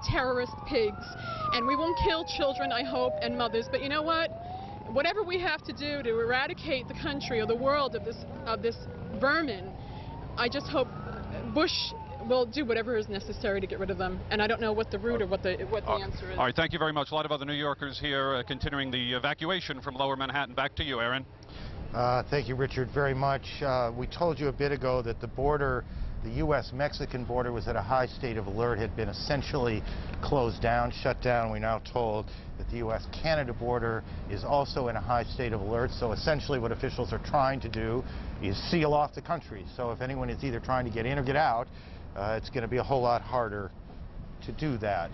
terrorist pigs. And we won't kill children, I hope, and mothers. But you know what? Whatever we have to do to eradicate the country or the world of this vermin, I just hope Bush will do whatever is necessary to get rid of them. And I don't know what the route or what the answer is. All right, thank you very much. A lot of other New Yorkers here continuing the evacuation from Lower Manhattan. Back to you, Aaron. Thank you, Richard, very much. We told you a bit ago that the border, the U.S.-Mexican border, was at a high state of alert, had been essentially closed down, shut down. We're now told that the U.S.-Canada border is also in a high state of alert. So essentially what officials are trying to do is seal off the country. So if anyone is either trying to get in or get out, it's going to be a whole lot harder to do that.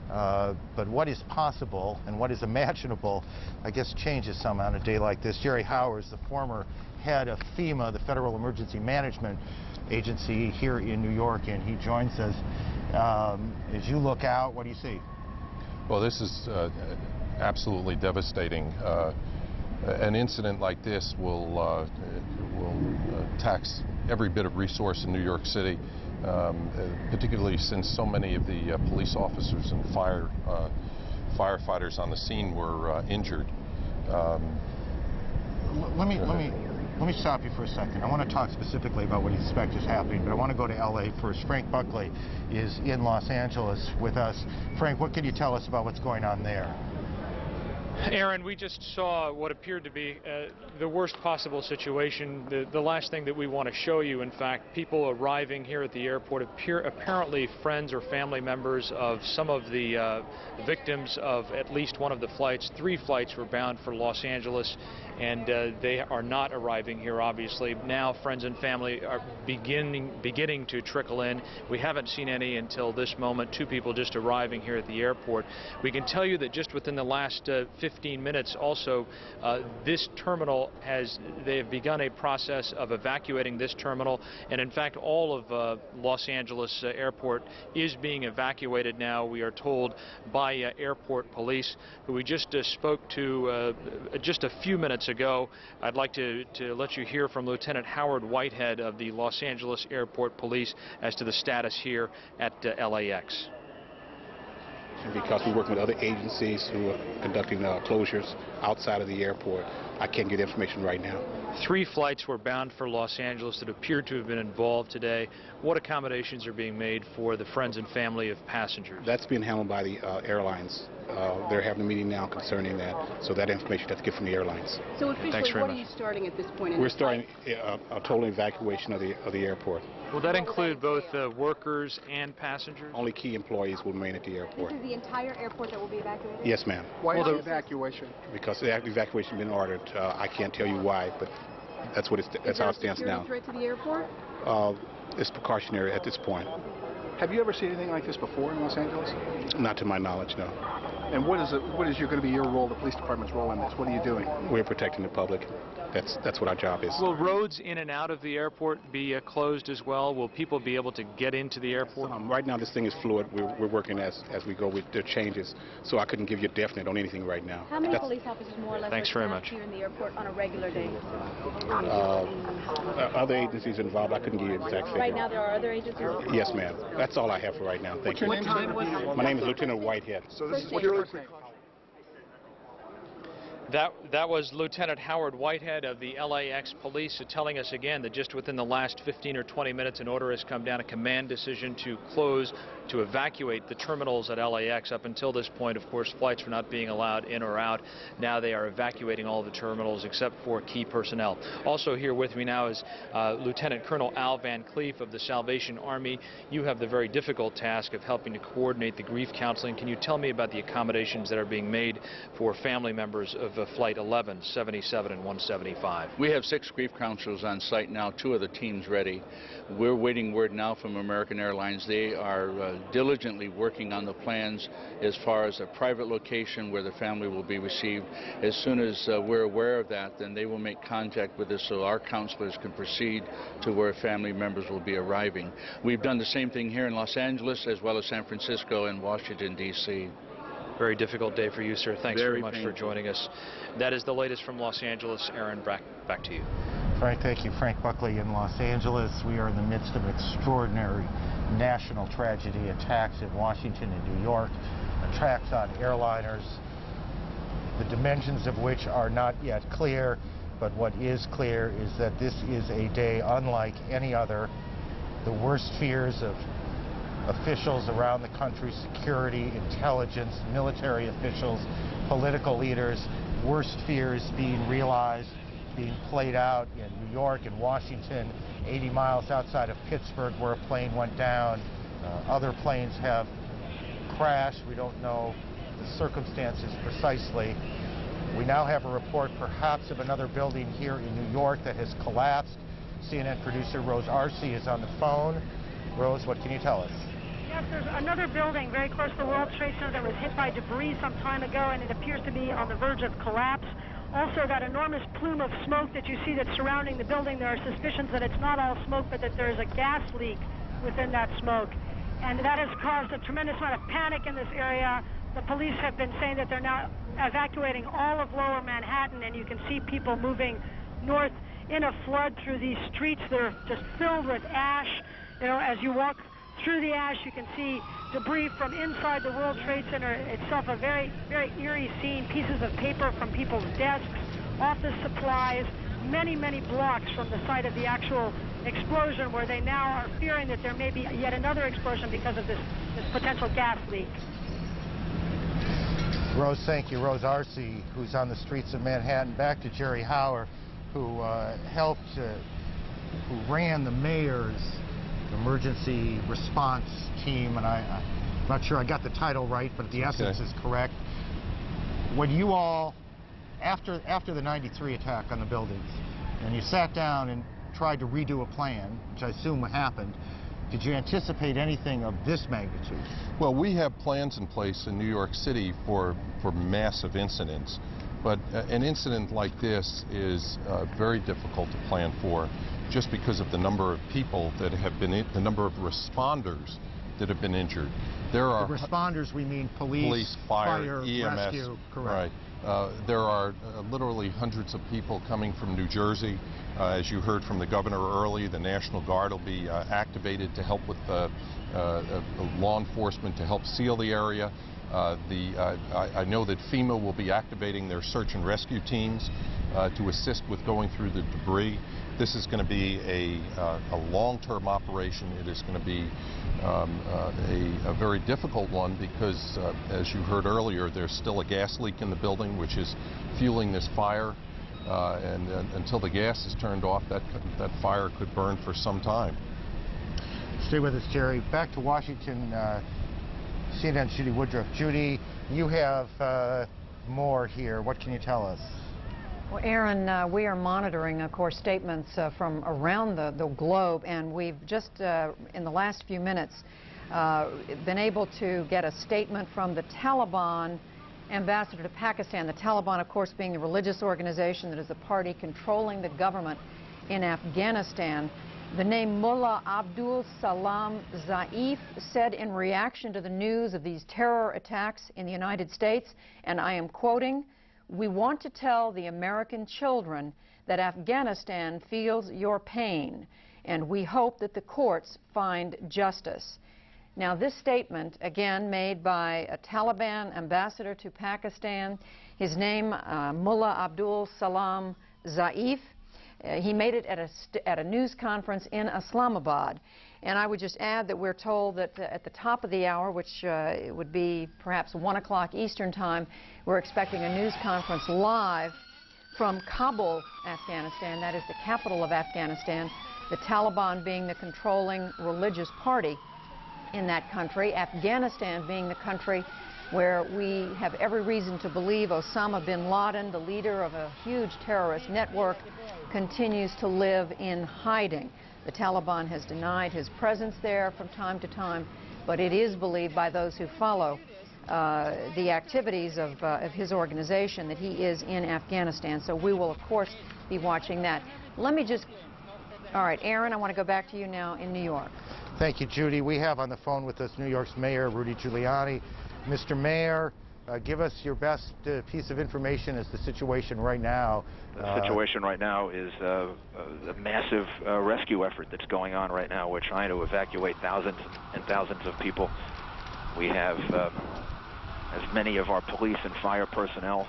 But what is possible and what is imaginable, I guess, changes some on a day like this. Jerry Howard is the former head of FEMA, the Federal Emergency Management Agency here in New York, and he joins us. As you look out, what do you see? Well, this is absolutely devastating. An incident like this will tax every bit of resource in New York City. Particularly since so many of the police officers and firefighters on the scene were injured. Let me stop you for a second. I want to talk specifically about what you suspect is happening, but I want to go to L.A. first. Frank Buckley is in Los Angeles with us. Frank, what can you tell us about what's going on there? Aaron, we just saw what appeared to be the worst possible situation. The last thing that we want to show you, in fact, people arriving here at the airport, apparently friends or family members of some of the victims of at least one of the flights. 3 flights were bound for Los Angeles, and they are not arriving here, obviously. Now friends and family are beginning to trickle in. We haven't seen any until this moment, 2 people just arriving here at the airport. We can tell you that just within the last 15 minutes also, this terminal they have begun a process of evacuating this terminal, and in fact all of Los Angeles airport is being evacuated now, we are told, by airport police, who we just spoke to just a few minutes ago. I'd like to let you hear from Lieutenant Howard Whitehead of the Los Angeles Airport Police as to the status here at LAX. Because we're working with other agencies who are conducting closures outside of the airport, I can't get information right now. 3 flights were bound for Los Angeles that appear to have been involved today. What accommodations are being made for the friends and family of passengers? That's being handled by the airlines. They're having a meeting now concerning that, so that information has to get from the airlines. So officially, what are you starting at this point? We're starting a total evacuation of the airport. Will that include both workers and passengers? Only key employees will remain at the airport. This is the entire airport that will be evacuated? Yes, ma'am. Why the evacuation? Because the evacuation has been ordered. I can't tell you why, but that's what that's how it stands now. Is there a security threat to the airport? It's precautionary at this point. Have you ever seen anything like this before in Los Angeles? Not to my knowledge, no. And what is going to be your role, the police department's role in this? What are you doing? We're protecting the public. That's what our job is. Will roads in and out of the airport be closed as well? Will people be able to get into the airport? Right now, this thing is fluid. We're working as we go with the changes, so I couldn't give you a definite on anything right now. How many police officers more or less Thanks very much. here in the airport on a regular day? Other agencies involved, I couldn't give you an exact figure. Right now, there are other agencies? Yes, ma'am. That's all I have for right now. Thank you. What's your name? My name is Lieutenant Whitehead. So this is what's your first name? That was Lieutenant Howard Whitehead of the LAX Police telling us again that just within the last 15 or 20 minutes an order has come down, a command decision to close, to evacuate the terminals at LAX. Up until this point, of course, flights were not being allowed in or out. Now they are evacuating all the terminals except for key personnel. Also here with me now is Lieutenant Colonel Al Van Cleef of the Salvation Army. You have the very difficult task of helping to coordinate the grief counseling. Can you tell me about the accommodations that are being made for family members of Flight 11, 77, and 175? We have 6 grief counselors on site now, 2 of the teams ready. We're waiting word now from American Airlines. They are diligently working on the plans as far as a private location where the family will be received. As soon as we're aware of that, then they will make contact with us so our counselors can proceed to where family members will be arriving. We've done the same thing here in Los Angeles as well as San Francisco and Washington, D.C. Very difficult day for you, sir. Thanks very much for joining us. That is the latest from Los Angeles. Aaron, back to you. All right, thank you. Frank Buckley in Los Angeles. We are in the midst of an extraordinary national tragedy, attacks in Washington and New York, attacks on airliners, the dimensions of which are not yet clear, but what is clear is that this is a day unlike any other. The worst fears of officials around the country, security, intelligence, military officials, political leaders, worst fears being realized, being played out in New York and Washington, 80 miles outside of Pittsburgh where a plane went down. Other planes have crashed. We don't know the circumstances precisely. We now have a report perhaps of another building here in New York that has collapsed. CNN producer Rose Arce is on the phone. Rose, what can you tell us? Yes, there's another building very close to the World Trade Center that was hit by debris some time ago, and it appears to be on the verge of collapse. Also, that enormous plume of smoke that you see that's surrounding the building, there are suspicions that it's not all smoke, but that there is a gas leak within that smoke. And that has caused a tremendous amount of panic in this area. The police have been saying that they're now evacuating all of lower Manhattan, and you can see people moving north in a flood through these streets that are just filled with ash. You know, as you walk through the ash, you can see debris from inside the World Trade Center itself, a very, very eerie scene, pieces of paper from people's desks, office supplies, many, many blocks from the site of the actual explosion, where they now are fearing that there may be yet another explosion because of this potential gas leak. Rose, thank you. Rose Arce, who's on the streets of Manhattan. Back to Jerry Hauer, who who ran the mayor's emergency response team, and I'm not sure I got the title right, but the essence is correct. When you all, after the '93 attack on the buildings, and you sat down and tried to redo a plan, which I assume happened, did you anticipate anything of this magnitude? Well, we have plans in place in New York City for massive incidents, but an incident like this is very difficult to plan for, just because of the number of people that have been, the number of responders that have been injured. There are the responders, we mean police, fire, EMS, rescue, correct. Right. There are literally hundreds of people coming from New Jersey. As you heard from the governor early, the National Guard will be activated to help with law enforcement to help seal the area. I know that FEMA will be activating their search and rescue teams to assist with going through the debris. This is going to be a long-term operation. It is going to be a very difficult one because, as you heard earlier, there's still a gas leak in the building which is fueling this fire. And until the gas is turned off, that fire could burn for some time. Stay with us, Jerry. Back to Washington, CNN's Judy Woodruff. Judy, you have more here. What can you tell us? Well, Aaron, we are monitoring, of course, statements from around the globe, and we've just, in the last few minutes, been able to get a statement from the Taliban ambassador to Pakistan. The Taliban, of course, being the religious organization that is the party controlling the government in Afghanistan. The name Mullah Abdul Salam Zaif said in reaction to the news of these terror attacks in the United States, and I am quoting, "We want to tell the American children that Afghanistan feels your pain, and we hope that the courts find justice." Now, this statement, again, made by a Taliban ambassador to Pakistan, his name, Mullah Abdul Salam Zaif, he made it at a news conference in Islamabad. And I would just add that we're told that at the top of the hour, which would be perhaps 1 o'clock Eastern time, we're expecting a news conference live from Kabul, Afghanistan. That is the capital of Afghanistan, the Taliban being the controlling religious party in that country, Afghanistan being the country where we have every reason to believe Osama bin Laden, the leader of a huge terrorist network, continues to live in hiding. The Taliban has denied his presence there from time to time, but it is believed by those who follow the activities of his organization that he is in Afghanistan. So we will, of course, be watching that. Let me just... All right, Aaron, I want to go back to you now in New York. Thank you, Judy. We have on the phone with us New York's Mayor Rudy Giuliani. Mr. Mayor, Give us your best piece of information as the situation right now. The situation right now is a massive rescue effort that's going on right now. We're trying to evacuate thousands and thousands of people. We have as many of our police and fire personnel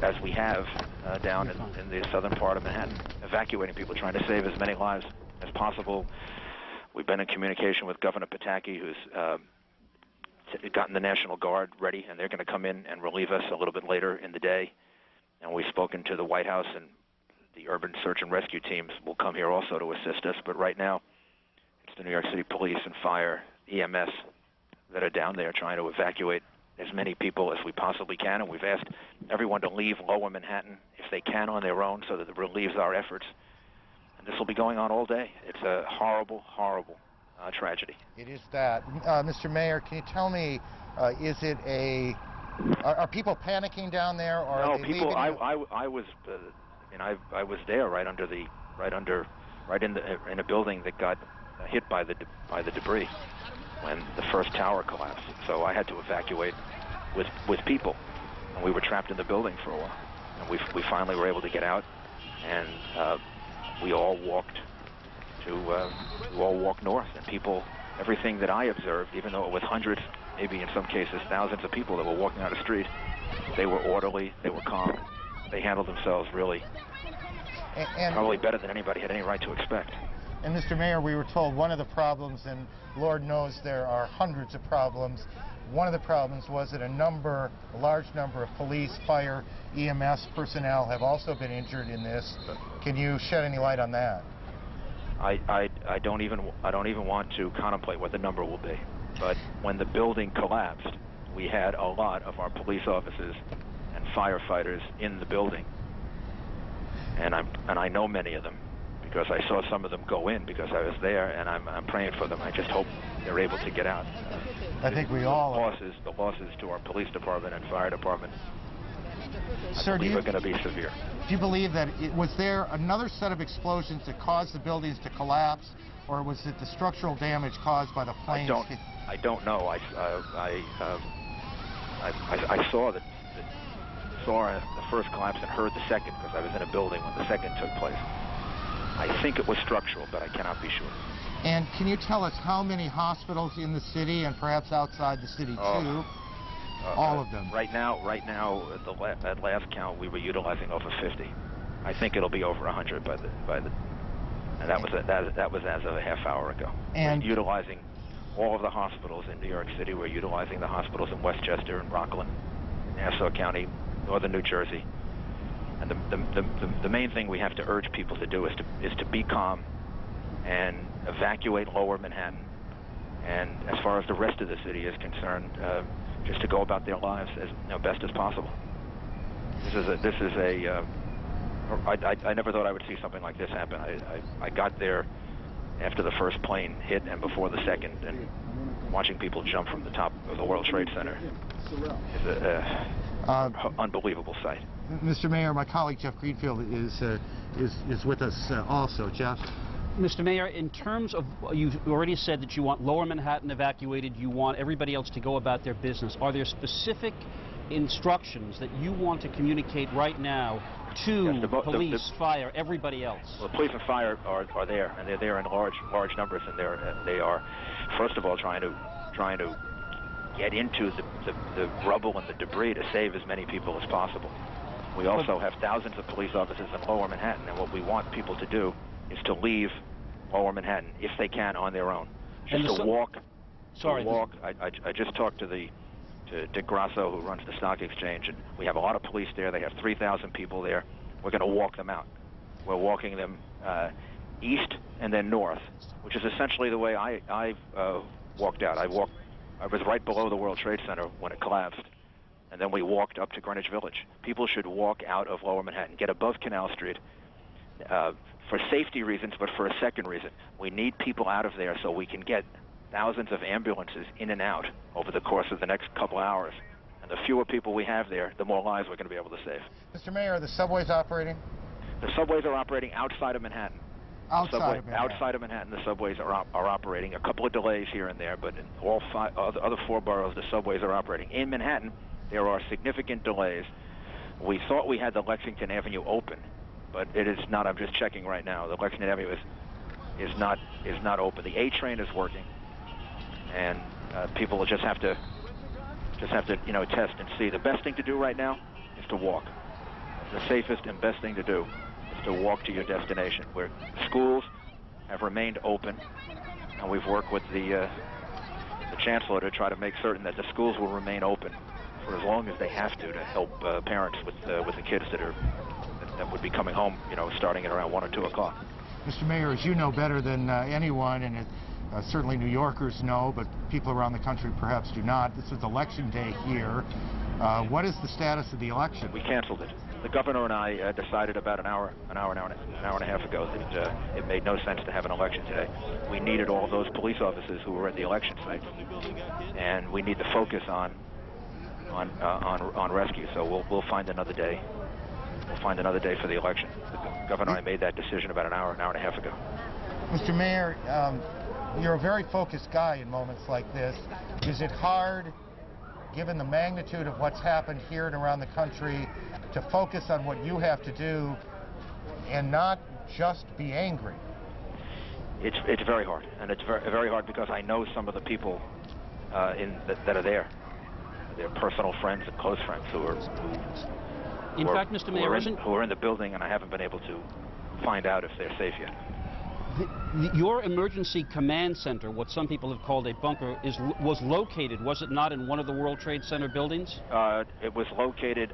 as we have down in the southern part of Manhattan, evacuating people, trying to save as many lives as possible. We've been in communication with Governor Pataki, who's gotten the National Guard ready, and they're going to come in and relieve us a little bit later in the day. And we've spoken to the White House, and the urban search and rescue teams will come here also to assist us. But right now, it's the New York City Police and Fire, EMS, that are down there trying to evacuate as many people as we possibly can. And we've asked everyone to leave Lower Manhattan if they can on their own, so that it relieves our efforts. And this will be going on all day. It's a horrible, horrible tragedy. It is that. Mr. Mayor, can you tell me, is it are people panicking down there, or no, are they people, leaving? I was, I was there right in a building that got hit by the debris when the first tower collapsed. So I had to evacuate with people, and we were trapped in the building for a while. And we finally were able to get out, and we all walked north. And people, everything that I observed, even though it was hundreds, maybe in some cases thousands of people that were walking down the street, they were orderly, they were calm, they handled themselves really probably better than anybody had any right to expect. And Mr. Mayor, we were told one of the problems, and Lord knows there are hundreds of problems, one of the problems was that a large number of police, fire, EMS personnel have also been injured in this. Can you shed any light on that? I don't even want to contemplate what the number will be. But when the building collapsed, we had a lot of our police officers and firefighters in the building, and I know many of them because I saw some of them go in because I was there, and I'm praying for them. I just hope they're able to get out. I think we all are. The losses to our police department and fire department, Sir, are going to be severe. Do you believe that was there another set of explosions that caused the buildings to collapse, or was it the structural damage caused by the flames? I don't know. I saw the first collapse and heard the second because I was in a building when the second took place. I think it was structural, but I cannot be sure. And can you tell us how many hospitals in the city and perhaps outside the city too? All of them. Right now, at last count, we were utilizing over 50. I think it'll be over 100 and that was as of a half hour ago. And we're utilizing all of the hospitals in New York City. We're utilizing the hospitals in Westchester and Rockland, Nassau County, northern New Jersey. And the main thing we have to urge people to do is to be calm and evacuate Lower Manhattan. And as far as the rest of the city is concerned, just to go about their lives as best as possible. I never thought I would see something like this happen. I got there after the first plane hit and before the second, and watching people jump from the top of the World Trade Center is an unbelievable sight. Mr. Mayor, my colleague Jeff Greenfield is with us also. Jeff? Mr. Mayor, in terms of, you've already said that you want Lower Manhattan evacuated, you want everybody else to go about their business. Are there specific instructions that you want to communicate right now to police, fire, everybody else? Well, police and fire are there, and they're there in large numbers, and they are, first of all, trying to get into the rubble and the debris to save as many people as possible. We also have thousands of police officers in Lower Manhattan, and what we want people to do is to leave Lower Manhattan if they can on their own. Just to walk. I just talked to Dick Grasso, who runs the stock exchange, and we have a lot of police there. They have 3,000 people there. We're going to walk them out. We're walking them east and then north, which is essentially the way I walked out. I was right below the World Trade Center when it collapsed, and then we walked up to Greenwich Village. People should walk out of Lower Manhattan, get above Canal Street, for safety reasons, but for a second reason. We need people out of there so we can get thousands of ambulances in and out over the course of the next couple hours. And the fewer people we have there, the more lives we're going to be able to save. Mr. Mayor, are the subways operating? The subways are operating outside of Manhattan. Outside of Manhattan. Outside of Manhattan, the subways are operating. A couple of delays here and there, but in all other 4 boroughs, the subways are operating. In Manhattan, there are significant delays. We thought we had the Lexington Avenue open, but it is not. I'm just checking right now. The Lexington Avenue is not open. The A train is working, and people will just have to test and see. The best thing to do right now is to walk. The safest and best thing to do is to walk to your destination. Where schools have remained open, and we've worked with the chancellor to try to make certain that the schools will remain open for as long as they have to help parents with the kids that would be coming home, starting at around 1 or 2 o'clock. Mr. Mayor, as you know better than anyone, and certainly New Yorkers know, but people around the country perhaps do not, this is Election Day here. What is the status of the election? We canceled it. The governor and I decided about an hour and a half ago that it made no sense to have an election today. We needed all those police officers who were at the election site, and we need to focus on rescue. So we'll find another day. We'll find another day for the election. The governor and I made that decision about an hour and a half ago. Mr. Mayor, you're a very focused guy in moments like this. Is it hard, given the magnitude of what's happened here and around the country, to focus on what you have to do and not just be angry? It's very hard, and it's very hard because I know some of the people that are there. They're personal friends and close friends who are in the building, and I haven't been able to find out if they're safe yet. Your emergency command center, what some people have called a bunker, was located, was it not, in one of the World Trade Center buildings? It was located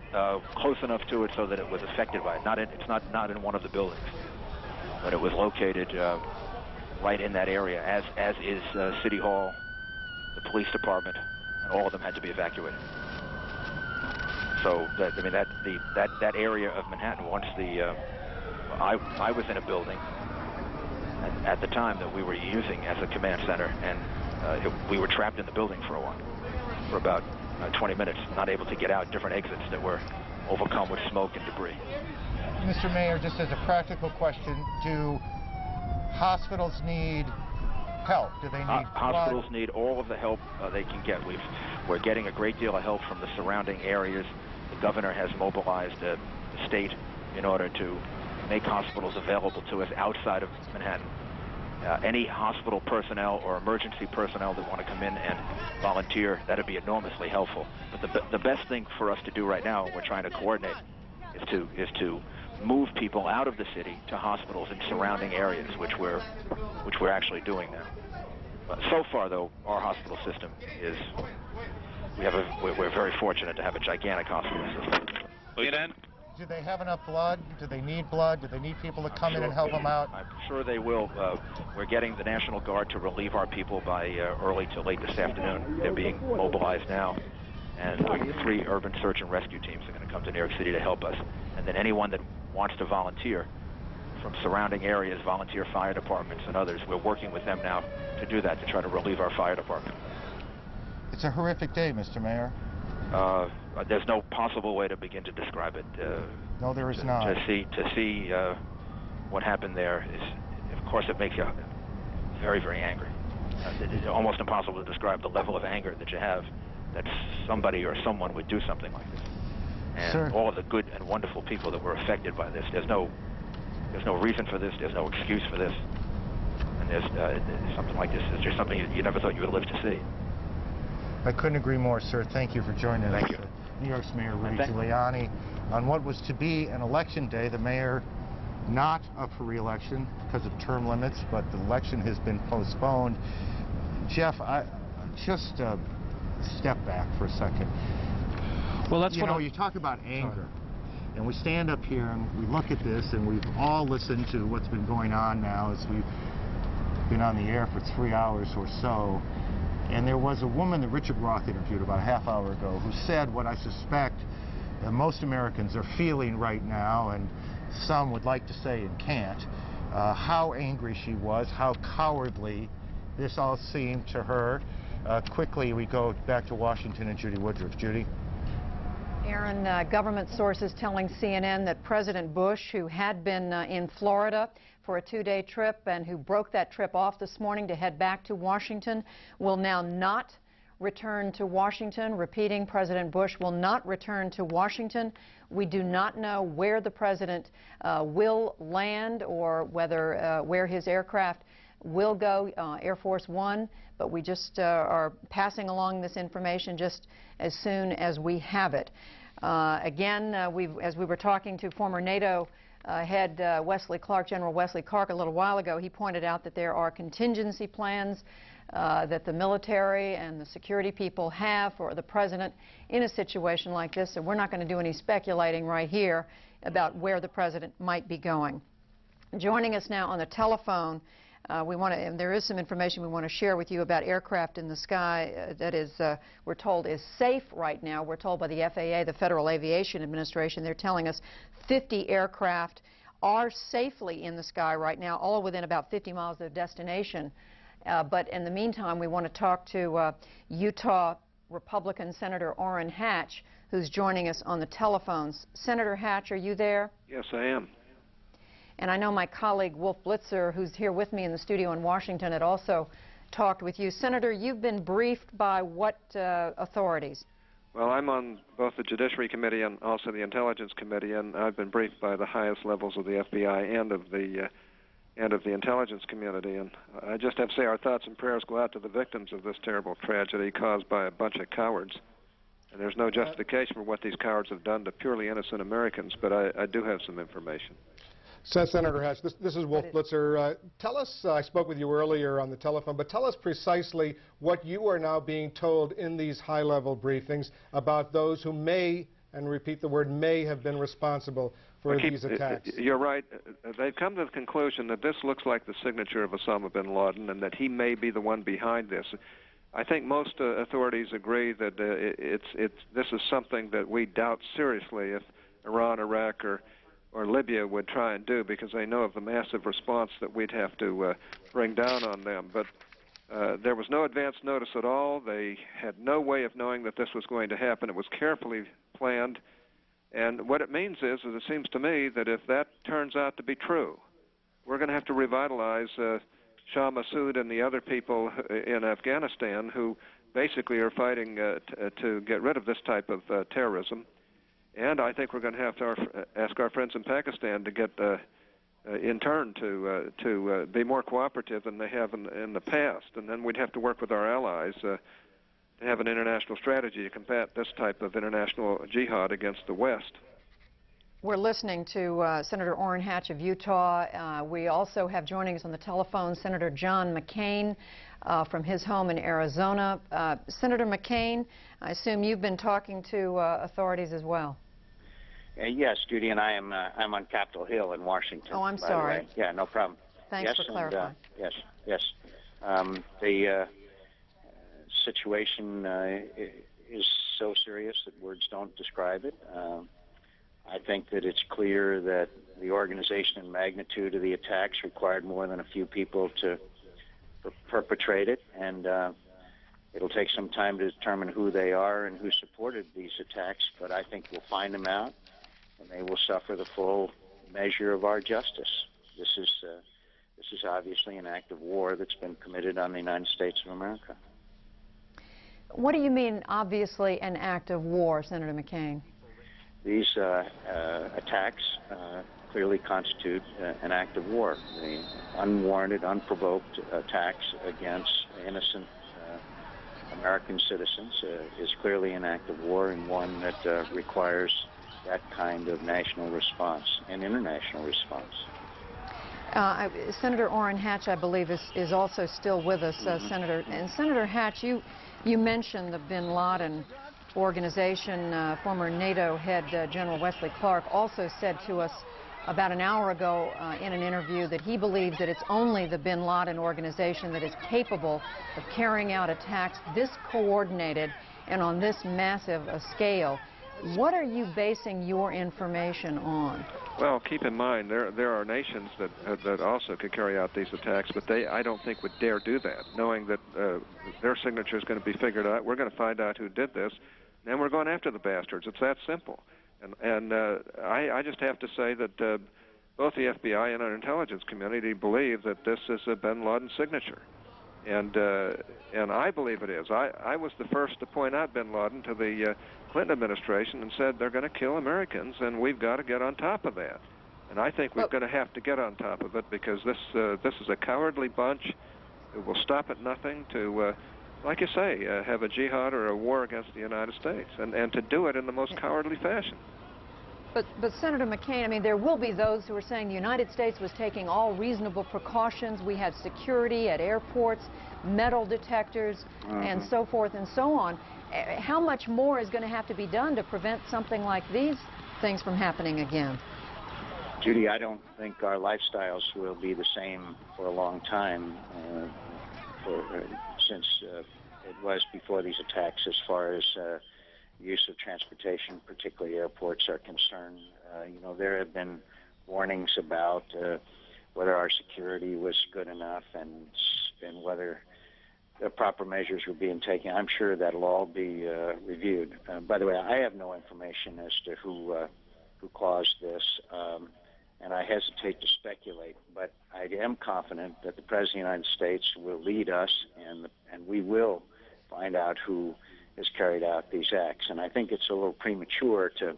close enough to it so that it was affected by it. It's not in one of the buildings, but it was located right in that area, as is City Hall, the police department, and all of them had to be evacuated. So that area of Manhattan, once I was in a building at the time that we were using as a command center, and we were trapped in the building for a while, for about 20 minutes, not able to get out different exits that were overcome with smoke and debris. Mr. Mayor, just as a practical question, do hospitals need help? Do they need Hospitals need all of the help they can get. We're getting a great deal of help from the surrounding areas. The governor has mobilized the state in order to make hospitals available to us outside of Manhattan. Any hospital personnel or emergency personnel that want to come in and volunteer, that'd be enormously helpful. But the best thing for us to do right now, we're trying to coordinate, is to move people out of the city to hospitals in surrounding areas, which we're actually doing now. So far, though, our hospital system is we're very fortunate to have a gigantic hospital system. Do they have enough blood? Do they need blood? Do they need people to come in and help them out? I'm sure they will. We're getting the National Guard to relieve our people by early to late this afternoon. They're being mobilized now, and 3 urban search and rescue teams are going to come to New York City to help us. And then anyone that wants to volunteer from surrounding areas, volunteer fire departments and others, we're working with them now to do that, to try to relieve our fire department. It's a horrific day, Mr. Mayor. There's no possible way to begin to describe it. No, there is not. To see what happened there is, of course, it makes you very, very angry. It's almost impossible to describe the level of anger that you have that somebody or someone would do something like this. And all of the good and wonderful people that were affected by this. There's no reason for this. There's no excuse for this. And there's something like this is just something you never thought you would live to see. I couldn't agree more, sir. Thank you for joining us. Thank you. New York's Mayor Rudy Giuliani on what was to be an election day. The mayor not up for re-election because of term limits, but the election has been postponed. Jeff, I just step back for a second. Well, that's you talk about anger, and we stand up here and we look at this, and we've all listened to what's been going on now as we've been on the air for 3 hours or so. And there was a woman that Richard Roth interviewed about a half hour ago who said what I suspect most Americans are feeling right now, and some would like to say and can't, how angry she was, how cowardly this all seemed to her. Quickly, we go back to Washington and Judy Woodruff. Judy? Aaron, government sources telling CNN that President Bush, who had been in Florida for a 2-day trip and who broke that trip off this morning to head back to Washington will now not return to Washington. Repeating, President Bush will not return to Washington. We do not know where the president will land or whether where his aircraft will go, Air Force One, but we just are passing along this information just as soon as we have it. Again, as we were talking to former NATO head Wesley Clark, General Wesley Clark, a little while ago, he pointed out that there are contingency plans that the military and the security people have for the president in a situation like this, so we're not going to do any speculating right here about where the president might be going. Joining us now on the telephone, and there is some information we want to share with you about aircraft in the sky that is, we're told, is safe right now. We're told by the FAA, the Federal Aviation Administration, they're telling us 50 aircraft are safely in the sky right now, all within about 50 miles of their destination. But in the meantime, we want to talk to Utah Republican Senator Orrin Hatch, who's joining us on the telephones. Senator Hatch, are you there? Yes, I am. And I know my colleague Wolf Blitzer, who's here with me in the studio in Washington, had also talked with you. Senator, you've been briefed by what authorities? Well, I'm on both the Judiciary Committee and also the Intelligence Committee, and I've been briefed by the highest levels of the FBI and of the intelligence community. And I just have to say our thoughts and prayers go out to the victims of this terrible tragedy caused by a bunch of cowards. And there's no justification for what these cowards have done to purely innocent Americans, but I do have some information. Senator Hatch, this is Wolf Blitzer. Tell us, I spoke with you earlier on the telephone, but tell us precisely what you are now being told in these high-level briefings about those who may, and repeat the word may, have been responsible for these attacks. You're right. They've come to the conclusion that this looks like the signature of Osama bin Laden and that he may be the one behind this. I think most authorities agree that this is something that we doubt seriously if Iran, Iraq, or Libya would try and do, because they know of the massive response that we'd have to bring down on them. But there was no advance notice at all. They had no way of knowing that this was going to happen. It was carefully planned. And what it means is it seems to me that if that turns out to be true, we're going to have to revitalize Shah Massoud and the other people in Afghanistan who basically are fighting to get rid of this type of terrorism. And I think we're going to have to ask our friends in Pakistan to get, in turn, to be more cooperative than they have in the past. And then we'd have to work with our allies to have an international strategy to combat this type of international jihad against the West. We're listening to Senator Orrin Hatch of Utah. We also have joining us on the telephone Senator John McCain from his home in Arizona. Senator McCain, I assume you've been talking to authorities as well. Yes, Judy, and I'm on Capitol Hill in Washington. Oh, I'm sorry. Yeah, no problem. Thanks for clarifying. Yes. The situation is so serious that words don't describe it. I think that it's clear that the organization and magnitude of the attacks required more than a few people to perpetrate it, and it'll take some time to determine who they are and who supported these attacks, but I think we'll find them out, and they will suffer the full measure of our justice. This is obviously an act of war that's been committed on the United States of America. What do you mean, obviously, an act of war, Senator McCain? These attacks clearly constitute an act of war. The unwarranted, unprovoked attacks against innocent American citizens is clearly an act of war, and one that requires that kind of national response and international response. Senator Orrin Hatch, I believe, is also still with us, Senator. And Senator Hatch, you mentioned the bin Laden organization. Former NATO head General Wesley Clark also said to us about an hour ago in an interview that he believes that it's only the bin Laden organization that is capable of carrying out attacks this coordinated and on this massive a scale. What are you basing your information on? Well, keep in mind, there are nations that also could carry out these attacks, but I don't think would dare do that, knowing that their signature is going to be figured out. We're going to find out who did this, and we're going after the bastards. It's that simple. And I just have to say that both the FBI and our intelligence community believe that this is a bin Laden signature. And I believe it is. I was the first to point out bin Laden to the Clinton administration and said they're going to kill Americans, and we've got to get on top of that. And I think we're going to have to get on top of it, because this is a cowardly bunch who will stop at nothing to, like you say, have a jihad or a war against the United States, and to do it in the most cowardly fashion. But Senator McCain, I mean, there will be those who are saying the United States was taking all reasonable precautions. We had security at airports, metal detectors, and so forth and so on. How much more is going to have to be done to prevent something like these things from happening again? Judy, I don't think our lifestyles will be the same for a long time since it was before these attacks, as far as use of transportation, particularly airports, are concerned. You know, there have been warnings about whether our security was good enough and whether the proper measures were being taken. I'm sure that'll all be reviewed. By the way, I have no information as to who caused this, and I hesitate to speculate, but I am confident that the President of the United States will lead us, and we will find out who has carried out these acts. And I think it's a little premature to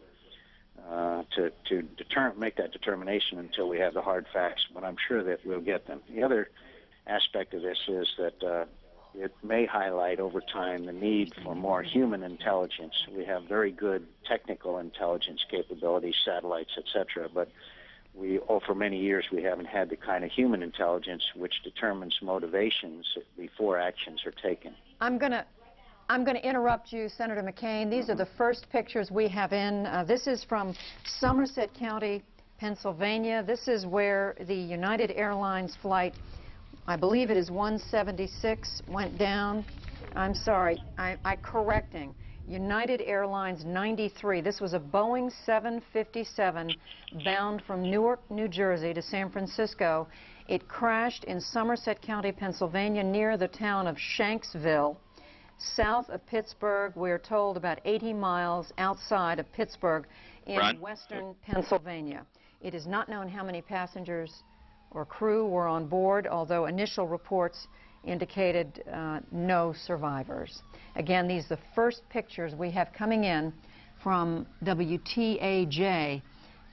make that determination until we have the hard facts, but I'm sure that we'll get them. The other aspect of this is that it may highlight over time the need for more human intelligence. We have very good technical intelligence capabilities, satellites, etc., but for many years we haven't had the kind of human intelligence which determines motivations before actions are taken. I'm going to interrupt you, Senator McCain. These are the first pictures we have in. This is from Somerset County, Pennsylvania. This is where the United Airlines flight, I believe it is 176, went down. I'm sorry, I'm correcting. United Airlines 93. This was a Boeing 757 bound from Newark, New Jersey to San Francisco. It crashed in Somerset County, Pennsylvania, near the town of Shanksville, south of Pittsburgh. We're told about 80 miles outside of Pittsburgh in western Pennsylvania. It is not known how many passengers or crew were on board, although initial reports indicated no survivors. Again, these are the first pictures we have coming in from WTAJ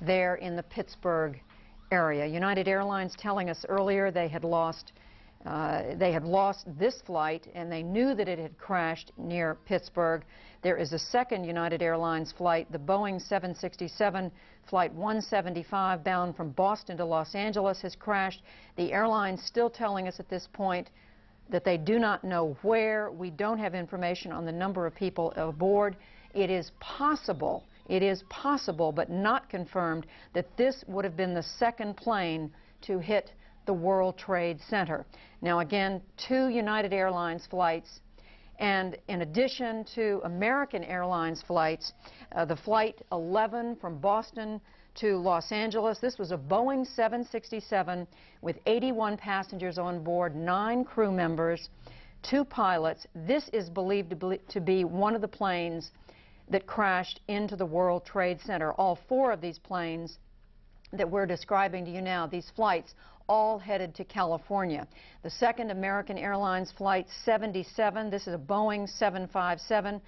there in the Pittsburgh area. United Airlines telling us earlier they had lost this flight, and they knew that it had crashed near Pittsburgh. There is a second United Airlines flight, the Boeing 767 Flight 175, bound from Boston to Los Angeles, has crashed. The airline's still telling us at this point that they do not know where. We don't have information on the number of people aboard. It is possible, but not confirmed, that this would have been the second plane to hit the World Trade Center. Now again, 2 United Airlines flights, and in addition to American Airlines flights, the Flight 11 from Boston to Los Angeles. This was a Boeing 767 with 81 passengers on board, 9 crew members, 2 pilots. This is believed to be one of the planes that crashed into the World Trade Center. All 4 of these planes that we're describing to you now, these flights, all headed to California. The second American Airlines Flight 77, this is a Boeing 757,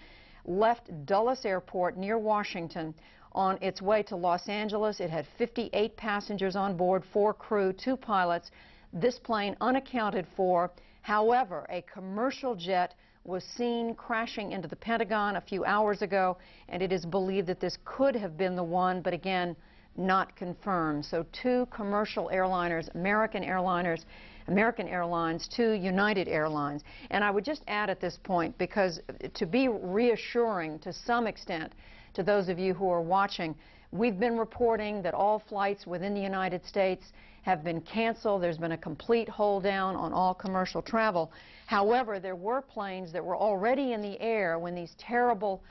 left Dulles Airport near Washington on its way to Los Angeles. It had 58 passengers on board, 4 crew, 2 pilots. This plane unaccounted for. However, a commercial jet was seen crashing into the Pentagon a few hours ago, and it is believed that this could have been the one, but again, not confirmed. So 2 commercial airliners, American Airlines, 2 United Airlines. And I would just add at this point, because to be reassuring to some extent to those of you who are watching, we've been reporting that all flights within the United States have been canceled. There's been a complete hold down on all commercial travel. However, there were planes that were already in the air when these terrible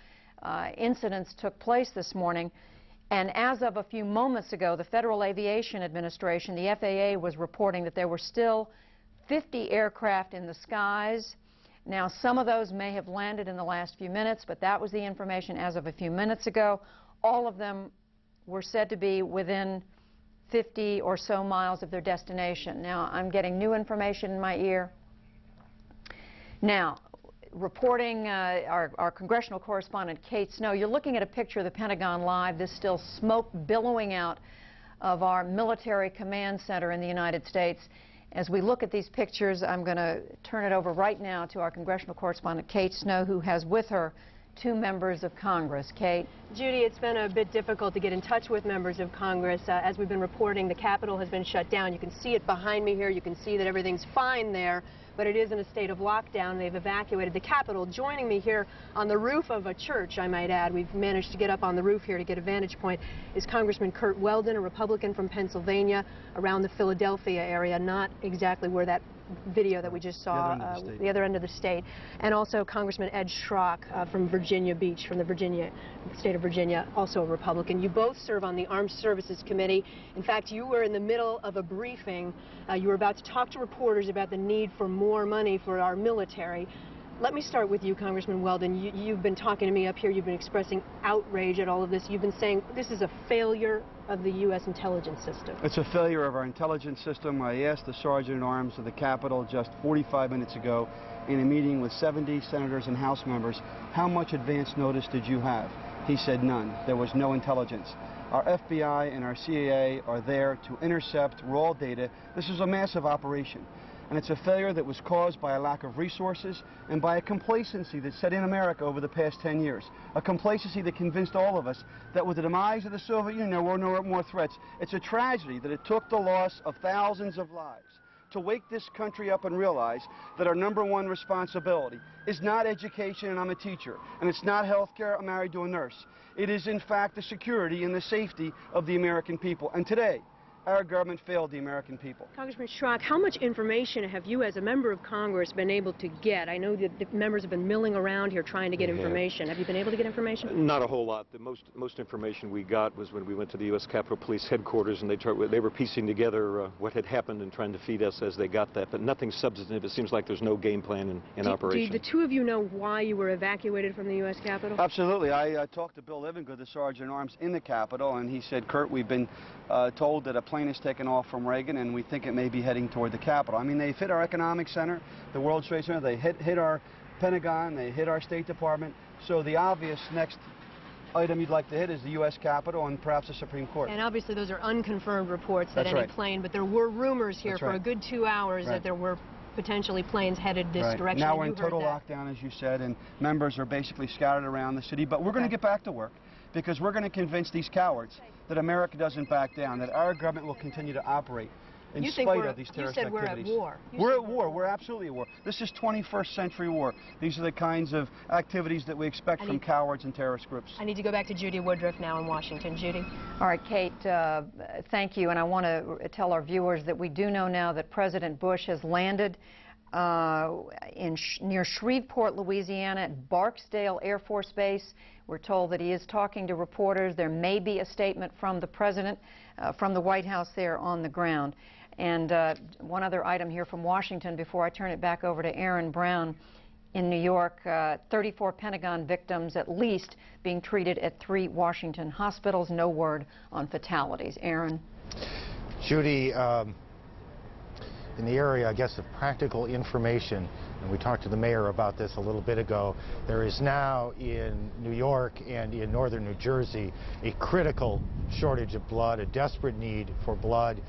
incidents took place this morning. And as of a few moments ago, the Federal Aviation Administration, the FAA, was reporting that there were still 50 aircraft in the skies. Now, some of those may have landed in the last few minutes, but that was the information as of a few minutes ago. All of them were said to be within 50 or so miles of their destination. Now, I'm getting new information in my ear. Now, reporting our congressional correspondent Kate Snow, you're looking at a picture of the Pentagon Live. There's still smoke billowing out of our military command center in the United States. As we look at these pictures, I'm going to turn it over right now to our congressional correspondent Kate Snow, who has with her 2 members of Congress. Kate? Judy, it's been a bit difficult to get in touch with members of Congress. As we've been reporting, the Capitol has been shut down. You can see it behind me here. You can see that everything's fine there, but it is in a state of lockdown. They've evacuated the Capitol. Joining me here on the roof of a church, I might add, we've managed to get up on the roof here to get a vantage point, is Congressman Curt Weldon, a Republican from Pennsylvania, around the Philadelphia area, not exactly where that video that we just saw, the other end of the state, and also Congressman Ed Schrock from Virginia Beach, from the state of Virginia, also a Republican. You both serve on the Armed Services Committee. In fact, you were in the middle of a briefing. You were about to talk to reporters about the need for more money for our military. Let me start with you, Congressman Weldon. You've been talking to me up here. You've been expressing outrage at all of this. You've been saying this is a failure of the U.S. intelligence system. It's a failure of our intelligence system. I asked the Sergeant-at-Arms of the Capitol just 45 minutes ago in a meeting with 70 senators and House members, how much advance notice did you have? He said none. There was no intelligence. Our FBI and our CIA are there to intercept raw data. This is a massive operation. And it's a failure that was caused by a lack of resources and by a complacency that set in America over the past 10 years. A complacency that convinced all of us that with the demise of the Soviet Union there were no more threats. It's a tragedy that it took the loss of thousands of lives to wake this country up and realize that our #1 responsibility is not education, and I'm a teacher, and it's not health care, I'm married to a nurse. It is in fact the security and the safety of the American people. And today, our government failed the American people. Congressman Schrock, how much information have you as a member of Congress been able to get? I know that the members have been milling around here trying to get information. Have you been able to get information? Not a whole lot. The most information we got was when we went to the U.S. Capitol Police headquarters and they were piecing together what had happened and trying to feed us as they got that, but nothing substantive. It seems like there's no game plan in operation. Do the 2 of you know why you were evacuated from the U.S. Capitol? Absolutely. I talked to Bill Livengood, the Sergeant-at-Arms in the Capitol, and he said, Kurt, we've been told that a plane is taken off from Reagan and we think it may be heading toward the Capitol. I mean, they've hit our economic center, the World Trade Center, they hit our Pentagon, they hit our State Department, so the obvious next item you'd like to hit is the U.S. Capitol and perhaps the Supreme Court. And obviously those are unconfirmed reports that any plane, but there were rumors here for a good 2 hours that there were potentially planes headed this direction. Now we're in total lockdown, as you said, and members are basically scattered around the city, but we're going to get back to work because we're going to convince these cowards that America doesn't back down, that our government will continue to operate in spite of these terrorist activities. You said we're at war. We're at war. We're absolutely at war. This is 21st century war. These are the kinds of activities that we expect from cowards and terrorist groups. I need to go back to Judy Woodruff now in Washington. Judy? All right, Kate, thank you. And I want to tell our viewers that we do know now that President Bush has landed near Shreveport, Louisiana, at Barksdale Air Force Base. We're told that he is talking to reporters. There may be a statement from the president, from the White House there on the ground. And one other item here from Washington before I turn it back over to Aaron Brown. In New York, 34 Pentagon victims at least being treated at 3 Washington hospitals. No word on fatalities. Aaron? Judy, in the area, I guess, of practical information, and we talked to the mayor about this a little bit ago, there is now in New York and in northern New Jersey a critical shortage of blood, a desperate need for blood.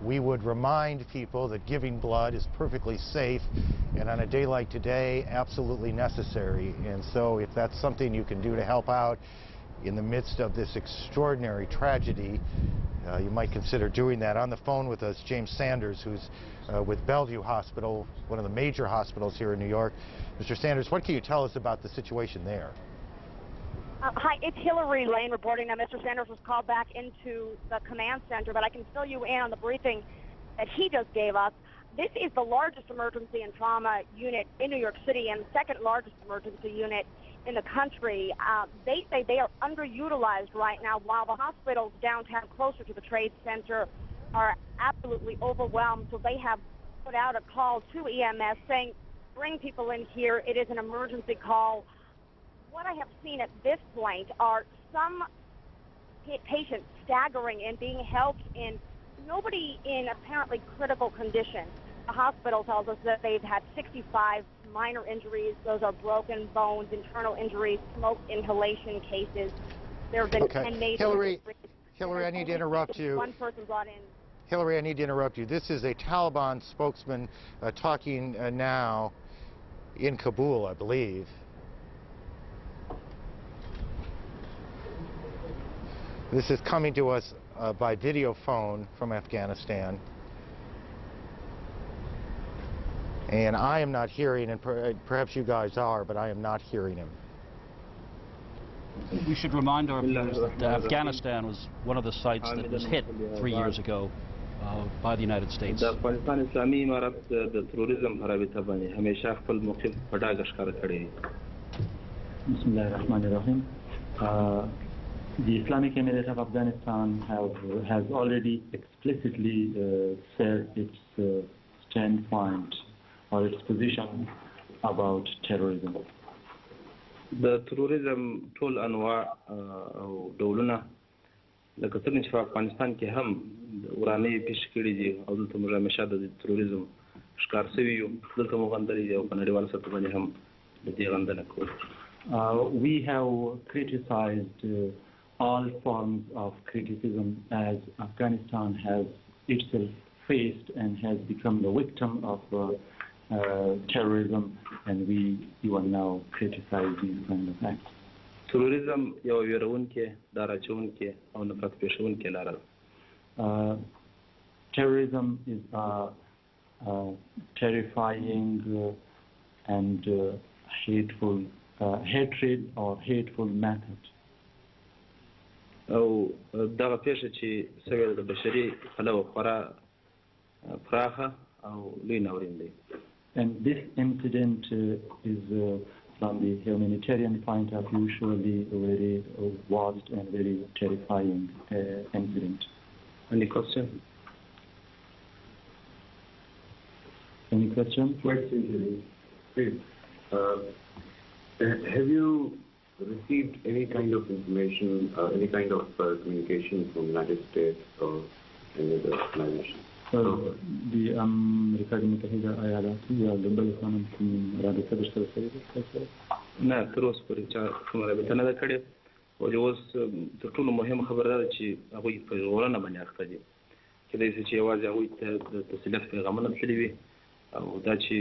We would remind people that giving blood is perfectly safe and on a day like today, absolutely necessary. And so if that's something you can do to help out in the midst of this extraordinary tragedy, you might consider doing that. On the phone with us, James Sanders, who's with Bellevue Hospital, one of the major hospitals here in New York. Mr. Sanders, what can you tell us about the situation there? Hi, it's Hillary Lane reporting that Mr. Sanders was called back into the command center, but I can fill you in on the briefing that he just gave us. This is the largest emergency and trauma unit in New York City and the second largest emergency unit in the country. They say they are underutilized right now, while the hospitals downtown closer to the Trade Center are absolutely overwhelmed. So they have put out a call to EMS saying, bring people in here. It is an emergency call. What I have seen at this point are some patients staggering and being helped in nobody in apparently critical condition. The hospital tells us that they've had 65 minor injuries. Those are broken bones, internal injuries, smoke inhalation cases. There have been 10 major injuries. Hillary, I need to interrupt you. One person brought in. Hillary, I need to interrupt you. This is a Taliban spokesman talking now in Kabul, I believe. This is coming to us by video phone from Afghanistan. And I am not hearing, and perhaps you guys are, but I am not hearing him. We should remind our viewers that Afghanistan was one of the sites that was hit 3 years ago by the United States. د افغانستان اسلامي امارت د تروریزم په رابطه باندې همیشه خپل موقف په ډاګه ښکاره کړی دی. بسم الله الرحمن الرحیم. The Islamic Emirate of Afghanistan has already explicitly said its standpoint or its position about terrorism. د تروریزم ټول انواع او ډولونه لکه څنګه چې په افغانستان کې هم ورانه پیش کړي دي او دلته موږ همیشه د تروریزم ښکار شوي یو دلته مو غندلې دي او په نړیواله سطح باندې هم د دې غندنه کوو. We have criticized all forms of criticism as Afghanistan has itself faced and has become the victim of terrorism, and we even now criticize these kind of acts. تروریزم یو ویرونکې دا راچونکې او نفرت پېښونکې لاره ده. Terrorism is a terrifying and hateful hatred or hateful method. او دغه پیښه چې سوی د بشري پلوه خورا پراخه او لوی ناورین دی. And this incident is from the humanitarian point of view surely a very vast and very terrifying incident. Any question? Any question? Please. Have you received any kind of information, any kind of communication from the United States or any other organization? بأمريكا المتحدة أيالات لبل خانم في رابطة بشتغل سريع؟ نه تر اوسه پورې چا کومه رابطه نه ده کړې او چې اوس تر ټولو مهمه خبره ده چې هغوی په ژغورنه باندې اخته دي. کېدای شي چې یوازې هغوی ته د تسلیت پیغامونه تللي وي او دا چې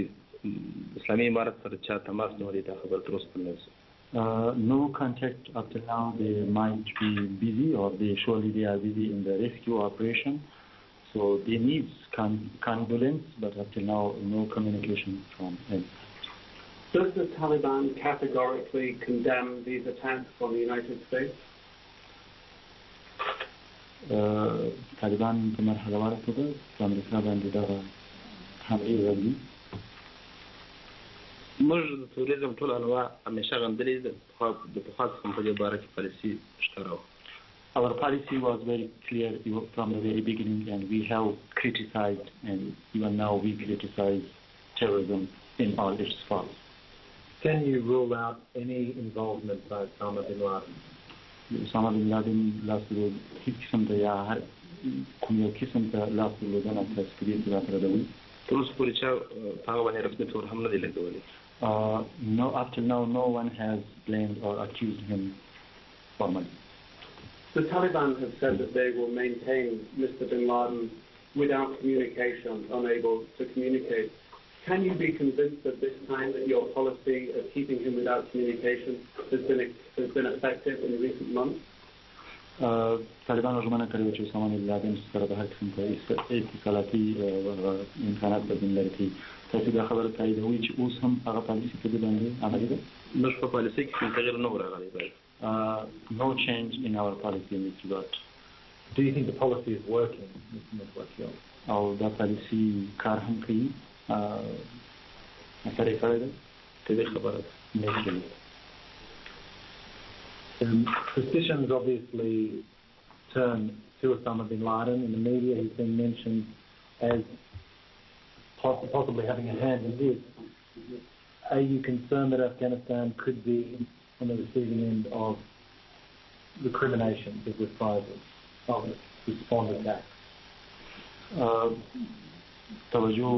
اسلامي امارت سره چا تماس نیولی دا خبره تر اوسه پورې نه ده. No contact up till now. They might be busy or surely they are busy in the rescue operation. So they need condolence, but up till now, no communication from them. Does the Taliban categorically condemn these attacks on the United States? Taliban په مرحله واره توګه په امریکا باندې دغه حملې وکړي. موږ د تروریزم ټول انواع همیشه غندلې د پخوا څخه په دې باره کې پالیسي ښکاره وه. Our policy was very clear from the very beginning, and we have criticized, and even now we criticize terrorism in all its forms. Can you rule out any involvement by Osama bin Laden? Osama bin Laden last year, هیڅ قسم ته یا هر کوم یو قسم ته لاس درلودنه تذکرې ته راپردوي. تر اوسه پورې چا په هغه باندې رسمي تور هم نه دی لګولی. No, up till now, no one has blamed or accused him formally. The Taliban have said that they will maintain Mr. bin Laden without communication, unable to communicate. Can you be convinced at this time that your policy of keeping him without communication has been effective in recent months? طالبان ژمنه کړې وه چې اسامه بن لادن سره به هر قسم ته اتصالاتي امکانات به لري کړي. تاسو دا خبره تاییدوئ چې اوس هم هغه پالیسي په دې باندې عملي ده؟ موږ په پالیسۍ کې کوم تغیر نه و راغلی باید. No change in our policy in this regard. Do you think the policy is working, Mr. Mutwakiel? او دا پالیسي کار هم کوي؟ اثر یې کړی دی؟ د دې خبره ده. Suspicions obviously turn to Osama bin Laden. In the media, he's been mentioned as possibly having a hand in this. Are you concerned that Afghanistan could be on the receiving end of recriminations, of reprisals, of response attacks? توجه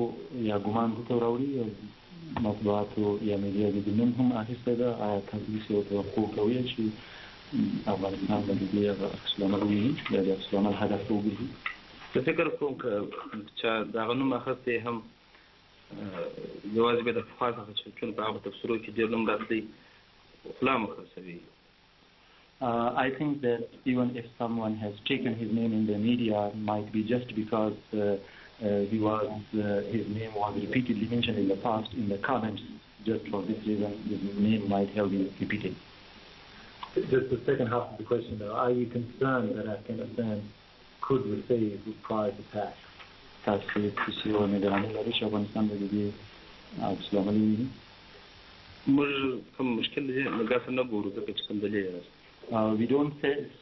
یا ګمان ته راوړي مطبوعاتو یا میډیا د نوم هم اخیسته ده آیا تاسو یې توقع کوئ چې افغانستان به د دې عکس العمل وویني یا د عکس العمل هدف وګرځي؟ زه فکر کوم چې د هغه نوم اخیستی هم یوازې به د پخوا څخه چې چون په هغه تفسیرو کې ډېر نوم راځي خوله مو خرڅوي. I think that even if someone has taken his name in the media, might be just because his name was repeatedly mentioned in the past in the comments. Just for this reason, his name might have been repeated. Just the second half of the question, though, are you concerned that Afghanistan could receive reprised attacks? We don't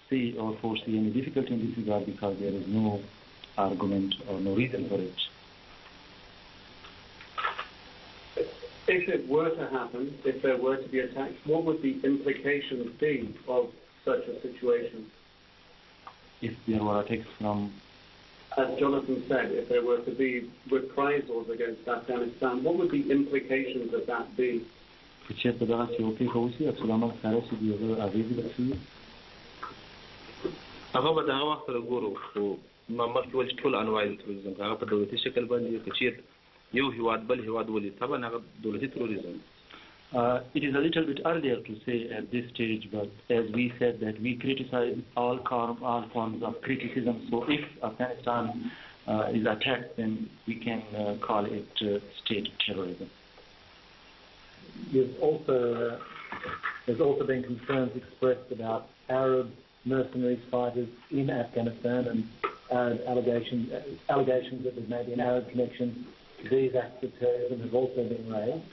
see or foresee any difficulty in this regard because there is no argument or no reason for it. If it were to happen, if there were to be attacks, what would the implications be of such a situation? If there were attacks from... As Jonathan said, if there were to be reprisals against Afghanistan, what would the implications of that be? هغه به د هغه وخت سره ګورو خو ما مخکې ویل چې ټول انواع د تروریزم هغه په دولتي شکل باندې که چېرته یو هېواد بل هېواد ولید طبعا هغه دولتي تروریزم. It is a little bit earlier to say at this stage, but as we said that we criticize all forms of criticism. So if Afghanistan is attacked, then we can call it state terrorism. There's also been concerns expressed about Arab mercenaries fighters in Afghanistan and allegations that there may be an Arab connection. These acts of terrorism have also been raised.